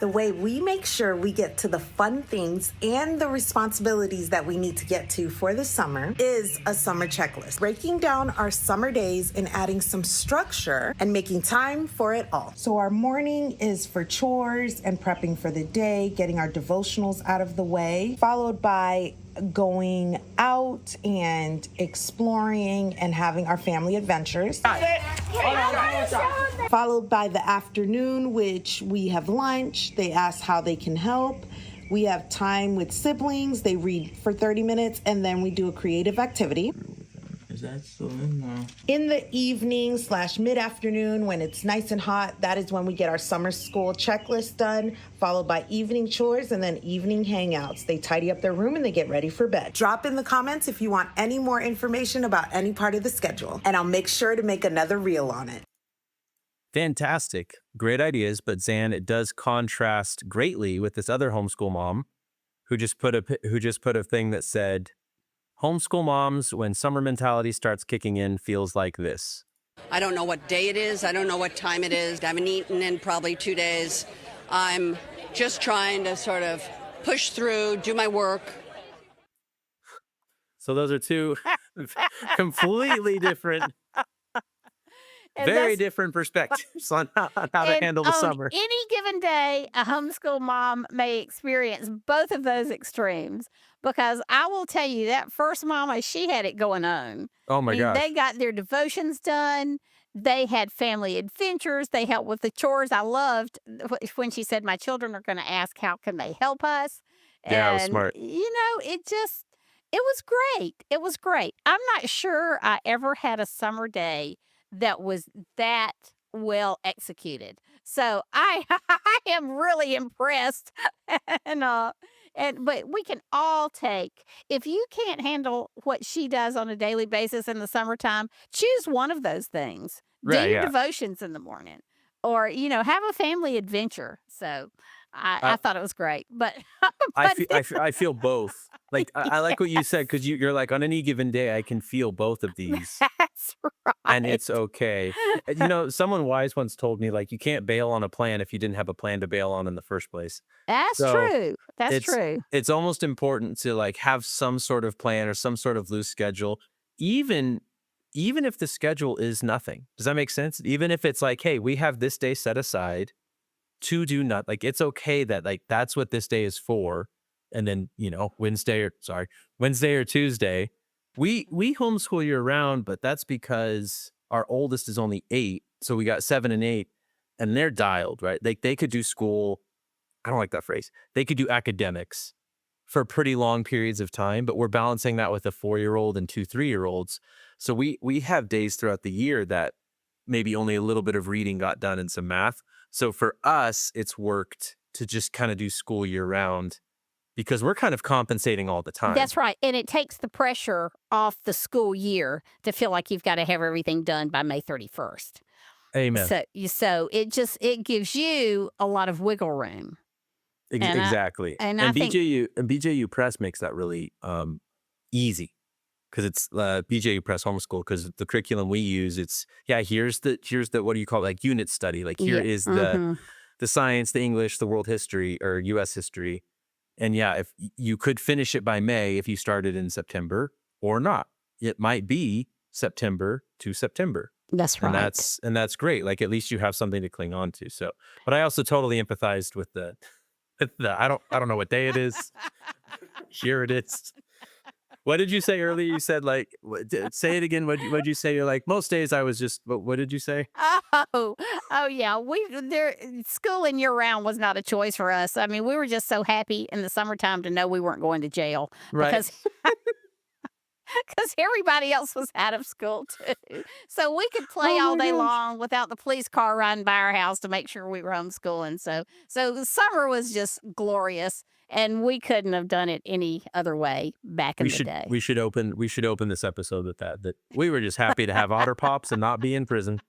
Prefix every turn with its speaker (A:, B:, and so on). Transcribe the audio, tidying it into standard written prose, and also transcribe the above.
A: The way we make sure we get to the fun things and the responsibilities that we need to get to for the summer is a summer checklist, breaking down our summer days and adding some structure and making time for it all. So our morning is for chores and prepping for the day, getting our devotionals out of the way, followed by going out and exploring and having our family adventures. Followed by the afternoon, which we have lunch. They ask how they can help. We have time with siblings. They read for 30 minutes, and then we do a creative activity.
B: Is that still in now?
A: In the evening / mid-afternoon, when it's nice and hot, that is when we get our summer school checklist done, followed by evening chores and then evening hangouts. They tidy up their room and they get ready for bed. Drop in the comments if you want any more information about any part of the schedule, and I'll make sure to make another reel on it.
C: Fantastic. Great ideas, but Zan, it does contrast greatly with this other homeschool mom who just put a thing that said, homeschool moms, when summer mentality starts kicking in, feels like this.
D: I don't know what day it is. I don't know what time it is. I haven't eaten in probably 2 days. I'm just trying to sort of push through, do my work.
C: So those are two completely different,
E: And
C: very different perspectives on how to handle the summer.
E: Any given day, a homeschool mom may experience both of those extremes. Because I will tell you, that first mama, she had it going on.
C: Oh my gosh.
E: They got their devotions done. They had family adventures. They helped with the chores. I loved when she said, my children are going to ask, how can they help us?
C: Yeah, it was smart.
E: It was great. It was great. I'm not sure I ever had a summer day that was that well executed. So I am really impressed. But we can all take, if you can't handle what she does on a daily basis in the summertime, choose one of those things.
C: Right,
E: Do your
C: yeah.
E: devotions in the morning, or have a family adventure. So I thought it was great, but
C: I feel both. Like I like what you said, because you're like, on any given day I can feel both of these.
E: That's right.
C: And it's okay. Someone wise once told me, like, you can't bail on a plan if you didn't have a plan to bail on in the first place.
E: That's true. That's true.
C: It's almost important to like have some sort of plan or some sort of loose schedule, even if the schedule is nothing. Does that make sense? Even if it's like, hey, we have this day set aside to do not, like, it's okay that like that's what this day is for. And then, Wednesday or Tuesday, we homeschool year round, but that's because our oldest is only 8. So we got 7 and 8 and they're dialed, right? They could do school. I don't like that phrase. They could do academics for pretty long periods of time, but we're balancing that with a 4-year-old and 2 3-year-olds. So we have days throughout the year that maybe only a little bit of reading got done and some math. So for us, it's worked to just kind of do school year round, because we're kind of compensating all the time.
E: That's right. And it takes the pressure off the school year to feel like you've got to have everything done by May 31st.
C: Amen.
E: So it gives you a lot of wiggle room.
C: Exactly.
E: I think
C: BJU Press makes that really easy, because it's BJU Press Homeschool, because the curriculum we use, here's the what do you call it, like unit study, like here is the science, the English, the world history or US history. And if you could finish it by May if you started in September, or not. It might be September to September.
E: That's right.
C: And that's great. Like, at least you have something to cling on to. So, but I also totally empathized with the I don't know what day it is. Here it is. What did you say earlier? You said, like, say it again. What'd you say? You're like, most days I was just, what did you say?
E: Oh yeah. Schooling year round was not a choice for us. I mean, we were just so happy in the summertime to know we weren't going to jail.
C: Right.
E: Because everybody else was out of school too. So we could play all day long without the police car riding by our house to make sure we were homeschooling. So the summer was just glorious. And we couldn't have done it any other way back in the day.
C: We should open this episode with that we were just happy to have Otter Pops and not be in prison.